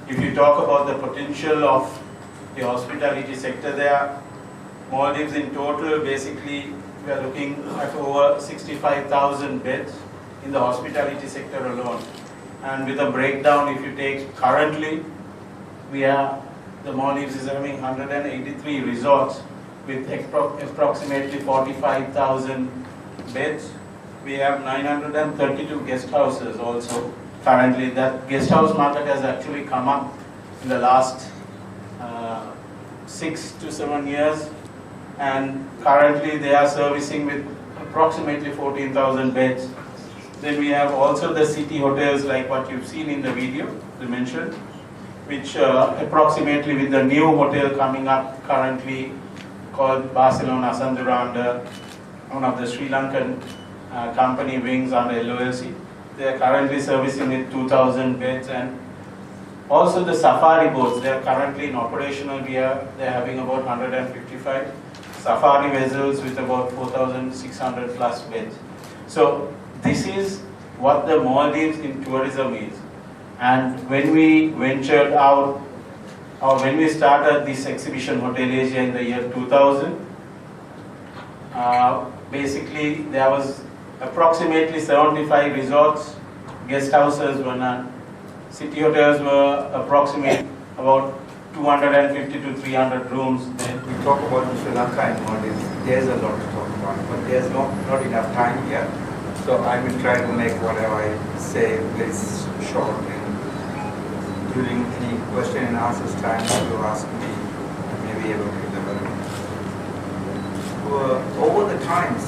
If you talk about the potential of the hospitality sector there, Maldives in total, basically, we are looking at over 65,000 beds in the hospitality sector alone. And with a breakdown, if you take currently, the Maldives is having 183 resorts with approximately 45,000 beds. We have 932 guest houses also. Currently, that guest house market has actually come up in the last 6 to 7 years, and currently they are servicing with approximately 14,000 beds. Then we have also the city hotels like what you've seen in the video, they mentioned, which approximately with the new hotel coming up currently called Barcelona Sandura under one of the Sri Lankan company wings under LOLC. They are currently servicing with 2,000 beds, and also the safari boats, they are currently in operational. They are having about 155 safari vessels with about 4,600 plus beds. So this is what the Maldives in tourism is. And when we ventured out, or when we started this exhibition Hotel Asia in the year 2000, basically there was approximately 75 resorts, guest houses were none. City hotels were approximately about 250 to 300 rooms. When we talk about Sri Lanka and Maldives, there's a lot to talk about, but there's not enough time here. So I will try to make whatever I say very short, and during any question and answers time you ask me, I may be able to elaborate. Over the times,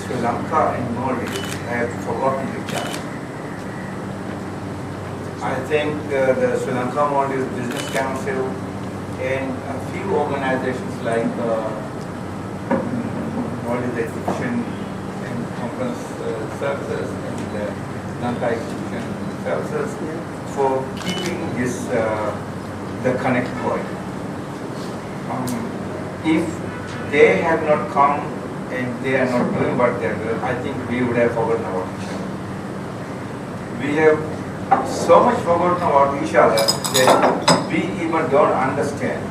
Sri Lanka and Maldives have forgotten each other. I think the Sri Lanka Maldives Business Council and a few organizations like Maldives Exhibition and Conference Services and Lanka Exhibition Services for keeping this the connect point. If they have not come and they are not doing what they are doing, I think we would have forgotten about each other. We have so much forgotten about each other that we even don't understand.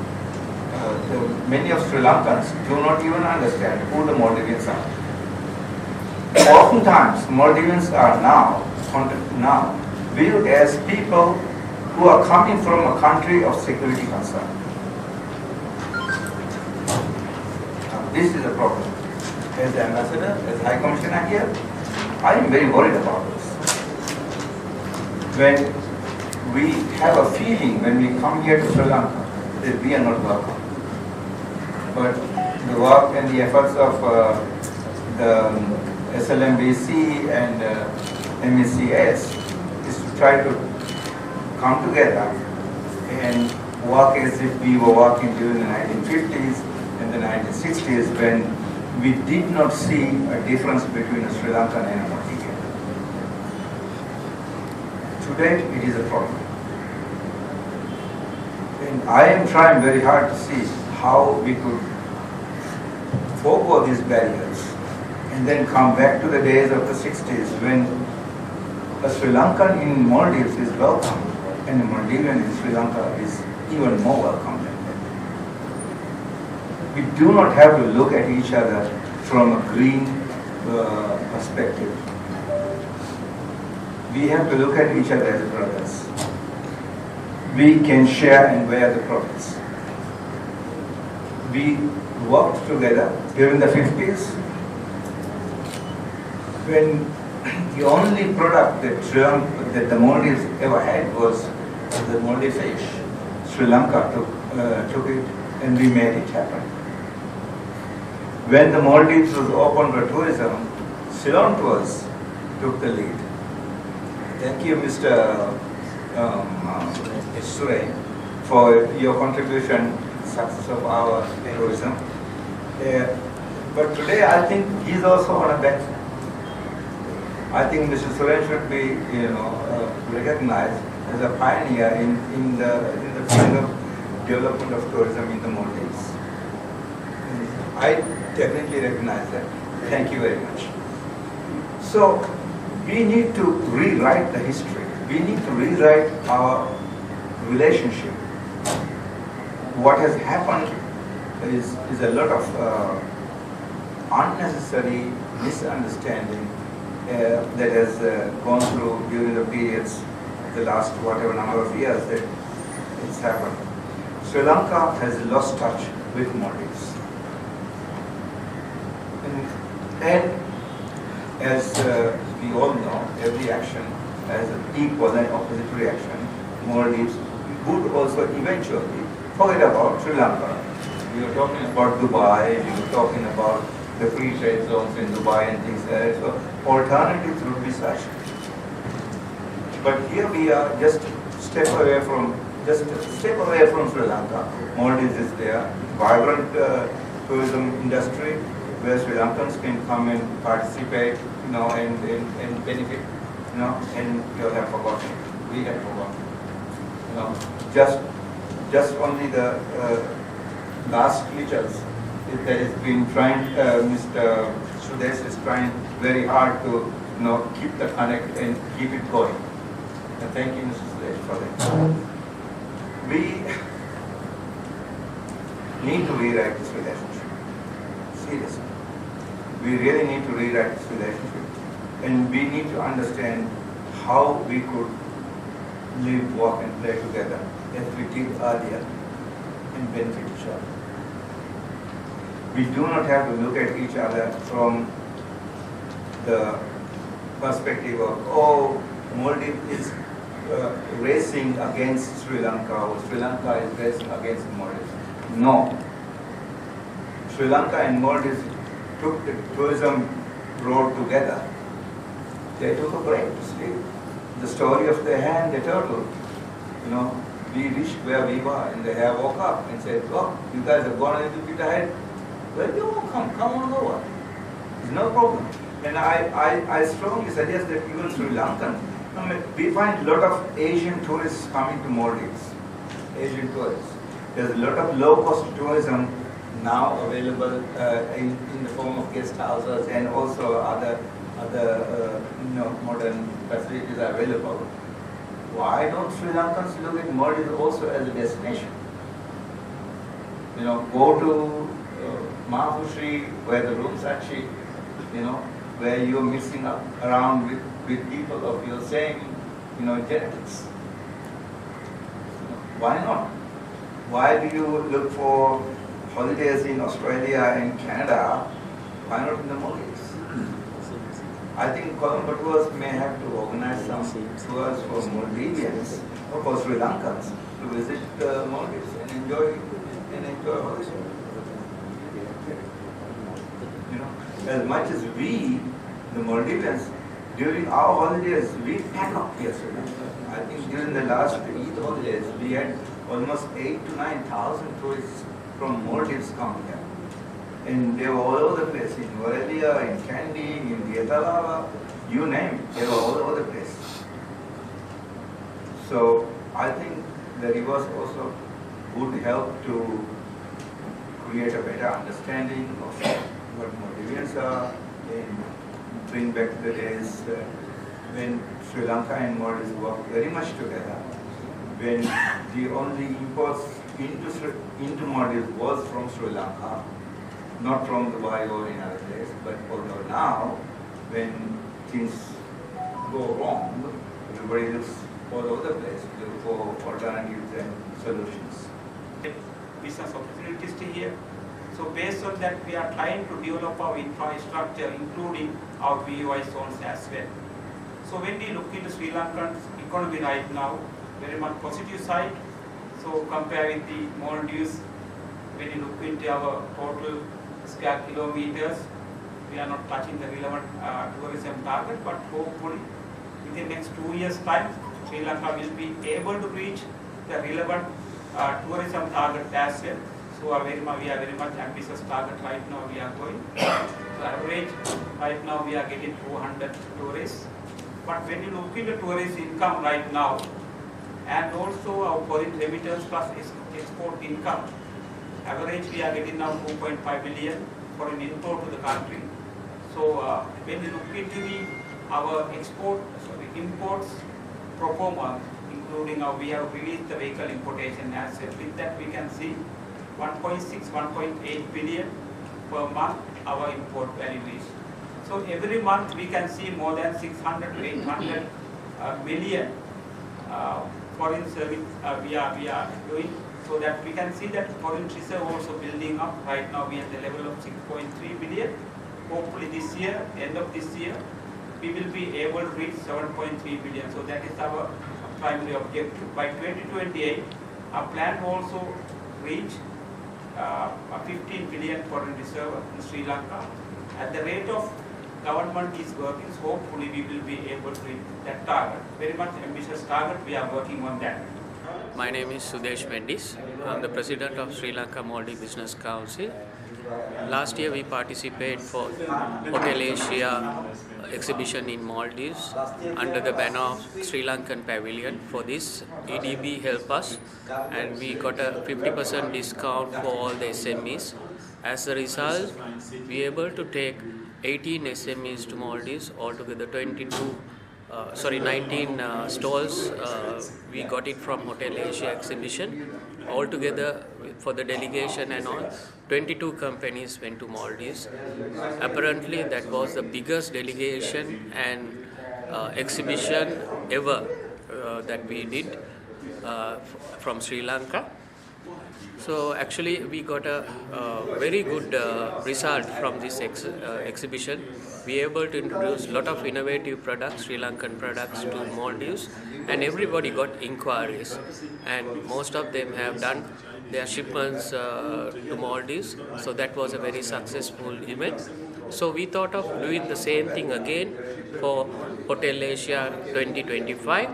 Many of Sri Lankans do not even understand who the Maldivians are. Oftentimes, Maldivians are now viewed as people who are coming from a country of security concern. This is a problem. As the ambassador, as High Commissioner here, I am very worried about this. When we have a feeling when we come here to Sri Lanka that we are not welcome. But the work and the efforts of the SLMBC and MECS is to try to come together and work as if we were working during the 1950s and the 1960s when we did not see a difference between a Sri Lankan and a Maldivian. Today it is a problem. And I am trying very hard to see how we could forego these barriers and then come back to the days of the 60s when a Sri Lankan in Maldives is welcome and a Maldivian in Sri Lanka is even more welcome than that. We do not have to look at each other from a green perspective. We have to look at each other as brothers. We can share and wear the products. We worked together during the 50s when the only product that the Maldives ever had was the Maldive fish. Sri Lanka took it and we made it happen. When the Maldives was open for tourism, Ceylon Tours took the lead. Thank you, Mr. Surey, for your contribution to the success of our tourism. But today I think he's also on a bench. I think Mr. Surey should be, recognized as a pioneer in the field of development of tourism in the Maldives. I definitely recognize that. Thank you very much. So we need to rewrite the history. We need to rewrite our relationship. What has happened is a lot of unnecessary misunderstanding that has gone through during the periods, the last whatever number of years that it's happened. Sri Lanka has lost touch with Maldives. And as we all know, every action has an equal and opposite reaction. Maldives would also eventually forget about Sri Lanka. We were talking about Dubai, we were talking about the free trade zones in Dubai and things like that. So alternatives would be such. But here we are just step away from Sri Lanka. Maldives is there, vibrant tourism industry where Sri Lankans can come and participate, and benefit, and you have forgotten. We have forgotten. Just only the last lectures that has been trying, Mr. Sudesh is trying very hard to keep the connect and keep it going. And thank you, Mr. Sudesh, for that. We need to rewrite this relationship. Seriously. We really need to rewrite this relationship. And we need to understand how we could live, work and play together as we did earlier and benefit each other. We do not have to look at each other from the perspective of, Maldives is racing against Sri Lanka, or Sri Lanka is racing against Maldives. No. Sri Lanka and Maldives took the tourism road together. They took a break to sleep. The story of the hen, the turtle. We reached where we were, and they have woke up and said, "Oh, you guys have gone a little bit ahead. Well, you come on over. It's no problem." And I strongly suggest that even Sri Lankan, we find a lot of Asian tourists coming to Maldives. Asian tourists. There's a lot of low-cost tourism now available in the form of guest houses, and also other modern facilities are available. Why don't Sri Lankans look at Maldives also as a destination? Go to Mahapushri, where the rooms are cheap, where you're mixing up around with people of your same, genetics. Why not? Why do you look for holidays in Australia and Canada? Why not in the Maldives? I think Colombo tours may have to organize some tours for Maldivians or for Sri Lankans to visit Maldives and enjoy holidays. As much as we, the Maldivians, during our holidays, we pack up here. I think during the last Eid holidays, we had almost 8,000 to 9,000 tourists from Maldives come here. And they were all over the place, in Morelia, in Kandy, in Vietnam, you name it, they were all over the place. So I think the reverse also would help to create a better understanding of what Maldivians are, and bring back the days when Sri Lanka and Maldives worked very much together, when the only imports into Maldives was from Sri Lanka, not from Dubai or in other place. But although now, when things go wrong, everybody looks all over the place to look for alternatives and solutions. Business opportunities to here. So based on that, we are trying to develop our infrastructure, including our VOI zones as well. So when we look into Sri Lankan economy right now, very much positive side. So compare with the Maldives, when you look into our total square kilometers, we are not touching the relevant tourism target, but hopefully within the next 2 years' time, Sri Lanka will be able to reach the relevant tourism target as well. So we are very much ambitious target right now we are going. So average right now we are getting 200 tourists. But when you look into tourist income right now, and also our foreign remittance plus export income, average we are getting now 2.5 billion for an import to the country. So when you look into our imports performance, including including we have released the vehicle importation asset. With that we can see 1.6, 1.8 billion per month our import value is. So every month we can see more than 600 to 800 million foreign service we are doing. So that we can see that foreign reserve also building up. Right now we are at the level of 6.3 billion. Hopefully this year, end of this year, we will be able to reach 7.3 billion. So that is our primary objective. By 2028, our plan to also reach a 15 billion foreign reserve in Sri Lanka. At the rate of government is working, so hopefully we will be able to reach that target. Very much ambitious target, we are working on that. My name is Sudesh Mendis. I'm the president of Sri Lanka Maldives Business Council. Last year we participated for Hotel Asia exhibition in Maldives under the banner of Sri Lankan Pavilion. For this, EDB helped us and we got a 50% discount for all the SMEs. As a result, we were able to take 18 SMEs to Maldives, altogether 19 stalls. We got it from Hotel Asia exhibition. Altogether, for the delegation and all, 22 companies went to Maldives. Apparently, that was the biggest delegation and exhibition ever that we did from Sri Lanka. So actually we got a very good result from this exhibition. We were able to introduce a lot of innovative products, Sri Lankan products to Maldives, and everybody got inquiries, and most of them have done their shipments to Maldives. So that was a very successful event. So we thought of doing the same thing again for Hotel Asia 2025,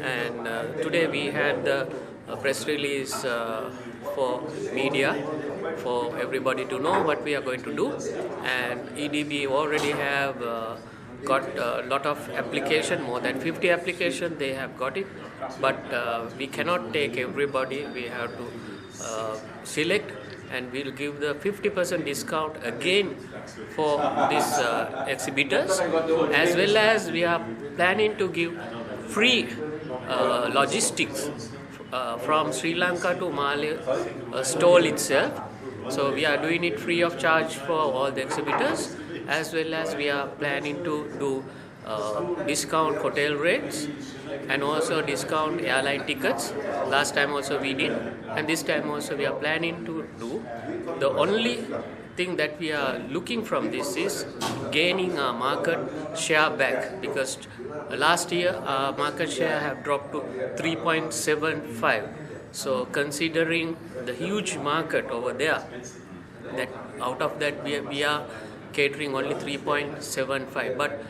and today we had the press release for media for everybody to know what we are going to do, and EDB already have got a lot of application, more than 50 applications they have got it, but we cannot take everybody. We have to select, and we'll give the 50% discount again for these exhibitors, as well as we are planning to give free logistics from Sri Lanka to Mali stall itself. So we are doing it free of charge for all the exhibitors, as well as we are planning to do discount hotel rates and also discount airline tickets. Last time also we did, and this time also we are planning to do. The only thing that we are looking from this is gaining our market share back, because last year our market share have dropped to 3.75. So considering the huge market over there, that out of that we are catering only 3.75, but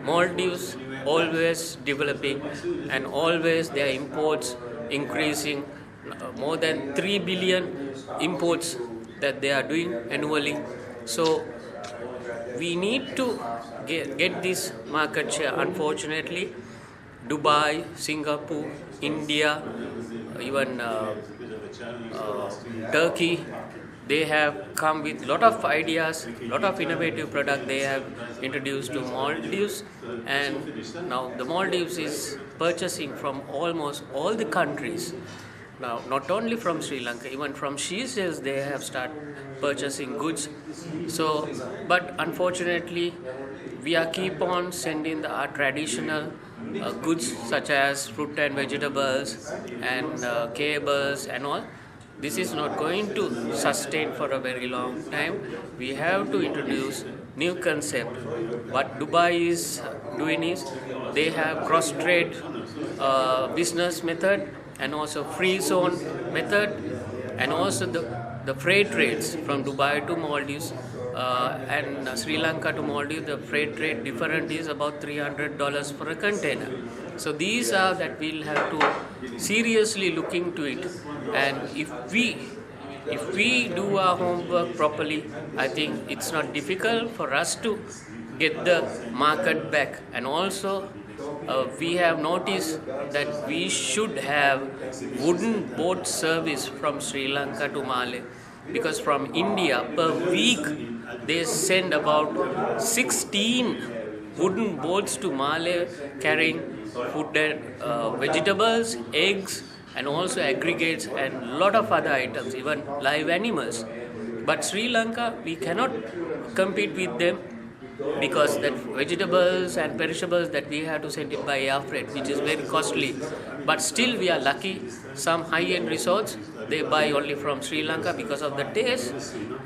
Maldives always developing and always their imports increasing, more than 3 billion imports that they are doing annually. So we need to get this market share. Unfortunately, Dubai, Singapore, India, even Turkey, they have come with lot of ideas, lot of innovative product they have introduced to Maldives, and now the Maldives is purchasing from almost all the countries. Now, not only from Sri Lanka, even from Seychelles, they have started purchasing goods. So, but unfortunately, we are keep on sending our traditional goods such as fruit and vegetables and cables and all. This is not going to sustain for a very long time. We have to introduce new concept. What Dubai is doing is they have cross-trade business method, and also free zone method, and also the freight rates from Dubai to Maldives and Sri Lanka to Maldives. The freight rate different is about $300 for a container. So these are that we'll have to seriously look into it, and if we do our homework properly, I think it's not difficult for us to get the market back. And also we have noticed that we should have wooden boat service from Sri Lanka to Mali, because from India per week they send about 16 wooden boats to Mali carrying food and vegetables, eggs, and also aggregates and lot of other items, even live animals. But Sri Lanka, we cannot compete with them because that vegetables and perishables that we have to send it by air freight, which is very costly. But still we are lucky. Some high-end resorts, they buy only from Sri Lanka because of the taste.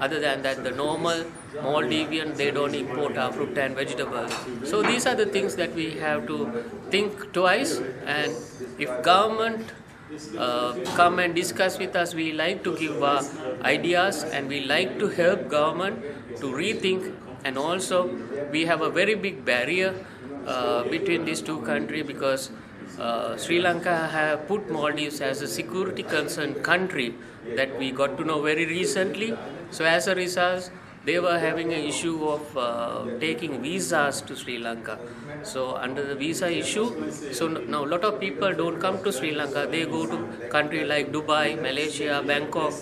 Other than that, the normal Maldivian, they don't import our fruit and vegetables. So these are the things that we have to think twice. And if government come and discuss with us, we like to give our ideas and we like to help government to rethink. And also we have a very big barrier between these two countries because Sri Lanka have put Maldives as a security concerned country that we got to know very recently. So as a result, they were having an issue of taking visas to Sri Lanka. So under the visa issue, so now a lot of people don't come to Sri Lanka. They go to country like Dubai, Malaysia, Bangkok.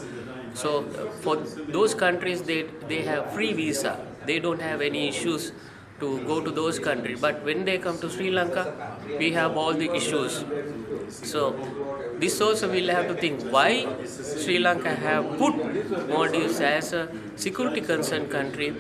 So for those countries, they have free visa. They don't have any issues to go to those countries. But when they come to Sri Lanka, we have all the issues. So this also we'll have to think why Sri Lanka have put Maldives as a security concerned country.